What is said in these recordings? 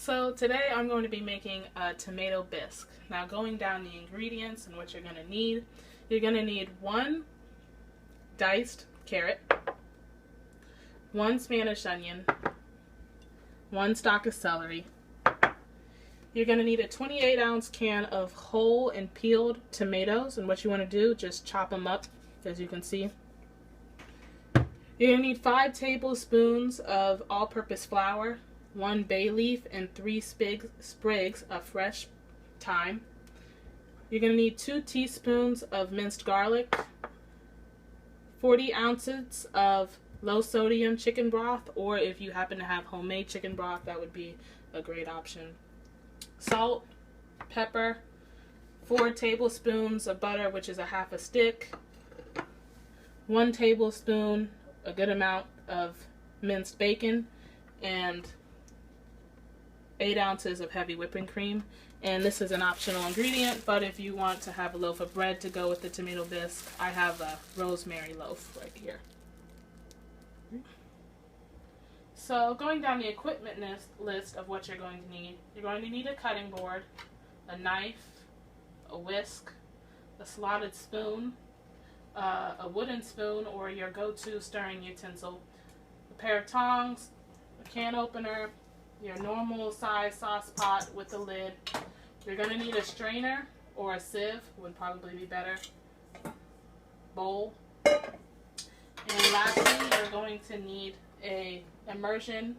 So today I'm going to be making a tomato bisque. Now going down the ingredients and what you're going to need. You're going to need 1 diced carrot, 1 Spanish onion, 1 stalk of celery. You're going to need a 28-ounce can of whole and peeled tomatoes, and what you want to do, just chop them up as you can see. You're going to need 5 tablespoons of all-purpose flour, 1 bay leaf, and 3 sprigs of fresh thyme. You're going to need 2 teaspoons of minced garlic, 40 ounces of low-sodium chicken broth, or if you happen to have homemade chicken broth, that would be a great option. Salt, pepper, 4 tablespoons of butter, which is a half a stick, 1 tablespoon, a good amount of minced bacon, and 8 ounces of heavy whipping cream. And this is an optional ingredient, but if you want to have a loaf of bread to go with the tomato bisque, I have a rosemary loaf right here. So going down the equipment list of what you're going to need, you're going to need a cutting board, a knife, a whisk, a slotted spoon, a wooden spoon or your go-to stirring utensil, a pair of tongs, a can opener, your normal size sauce pot with a lid. You're going to need a strainer or a sieve, would probably be better, bowl, and lastly you're going to need a immersion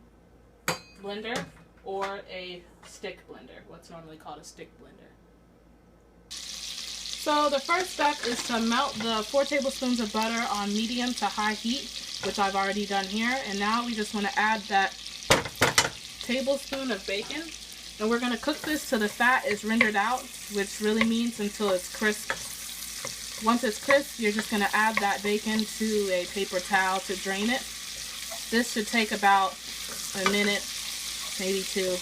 blender or a stick blender, what's normally called a stick blender. So the first step is to melt the 4 tablespoons of butter on medium to high heat, which I've already done here, and now we just want to add that tablespoon of bacon, and we're going to cook this till the fat is rendered out, which really means until it's crisp. Once it's crisp, you're just going to add that bacon to a paper towel to drain it. This should take about a minute, maybe 2.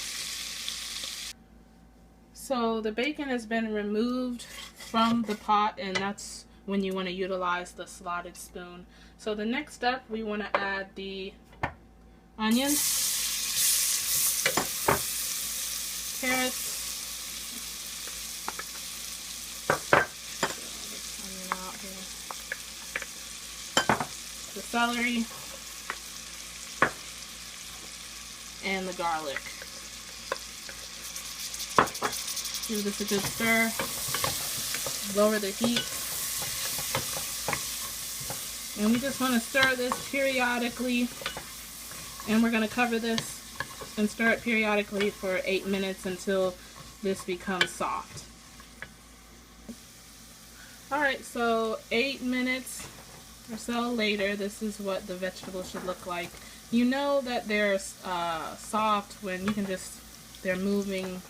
So the bacon has been removed from the pot, and that's when you want to utilize the slotted spoon. So the next step, we want to add the onions, carrots, the celery, and the garlic. Give this a good stir. Lower the heat. And we just want to stir this periodically. And we're going to cover this and stir it periodically for 8 minutes until this becomes soft. Alright, so 8 minutes or so later, this is what the vegetables should look like. You know that they're soft when you can just, they're moving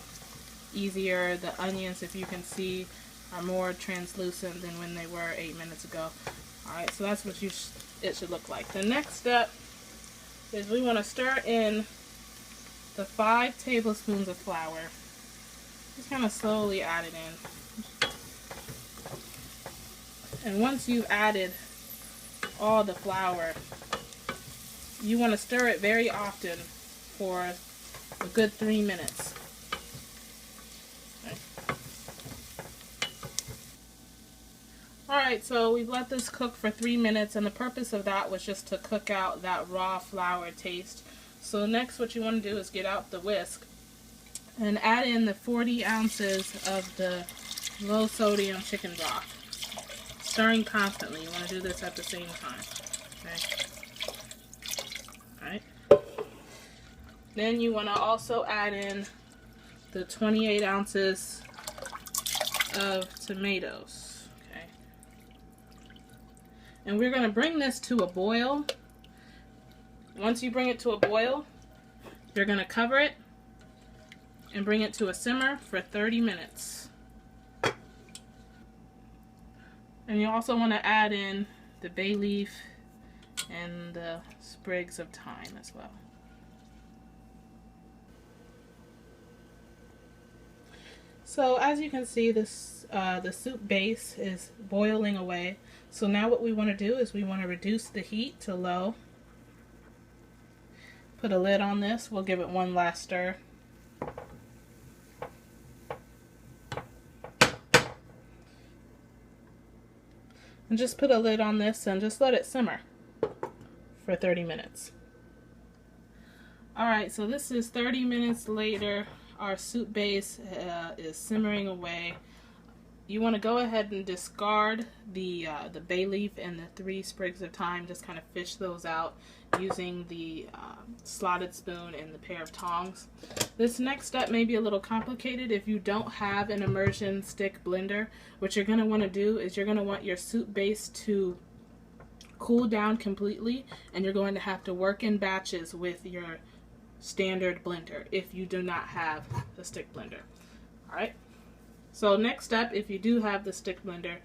easier. The onions, if you can see, are more translucent than when they were 8 minutes ago. Alright, so that's what it should look like. The next step is we want to stir in the 5 tablespoons of flour. Just kind of slowly add it in. And once you've added all the flour, you want to stir it very often for a good 3 minutes. Okay. Alright, so we've let this cook for 3 minutes, and the purpose of that was just to cook out that raw flour taste. So next what you want to do is get out the whisk and add in the 40 ounces of the low sodium chicken broth. Stirring constantly. You want to do this at the same time. Okay. Alright. Then you want to also add in the 28 ounces of tomatoes. Okay. And we're going to bring this to a boil. Once you bring it to a boil, you're going to cover it and bring it to a simmer for 30 minutes. And you also want to add in the bay leaf and the sprigs of thyme as well. So as you can see, this the soup base is boiling away. So now what we want to do is we want to reduce the heat to low. Put a lid on this. We'll give it one last stir. And just put a lid on this and just let it simmer for 30 minutes. Alright, so this is 30 minutes later. Our soup base is simmering away. You want to go ahead and discard the bay leaf and the 3 sprigs of thyme. Just kind of fish those out using the slotted spoon and the pair of tongs. This next step may be a little complicated. If you don't have an immersion stick blender, what you're going to want to do is you're going to want your soup base to cool down completely, and you're going to have to work in batches with your standard blender if you do not have the stick blender. Alright, so next step, if you do have the stick blender,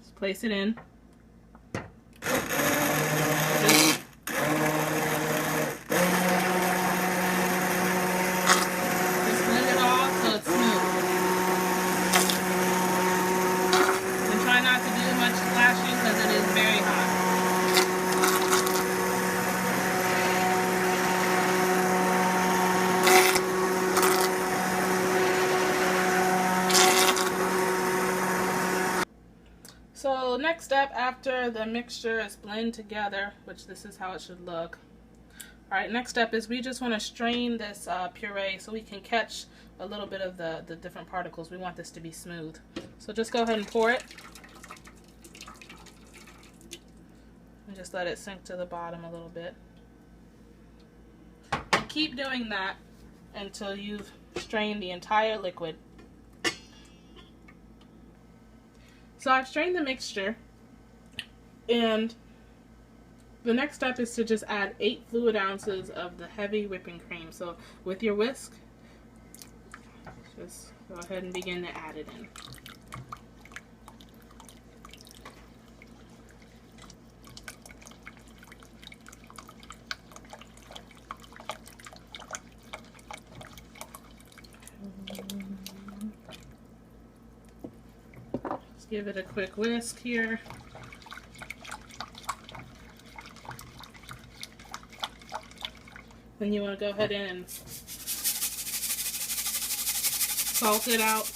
just place it in. Just blend it all so it's smooth. And try not to do much splashing because it is very hot. So next step, after the mixture is blended together, which this is how it should look. Alright, next step is we just want to strain this puree so we can catch a little bit of the different particles. We want this to be smooth. So just go ahead and pour it. And just let it sink to the bottom a little bit. And keep doing that until you've strained the entire liquid. So I've strained the mixture, and the next step is to just add 8 fluid ounces of the heavy whipping cream. So with your whisk, just go ahead and begin to add it in. Give it a quick whisk here. Then you want to go ahead and salt it out.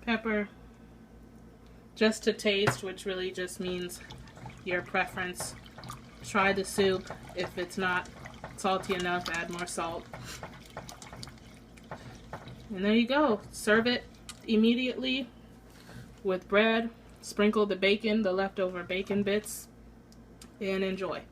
Pepper, just to taste, which really just means your preference. Try the soup. If it's not salty enough, add more salt. And there you go. Serve it immediately with bread. Sprinkle the bacon, the leftover bacon bits, and enjoy.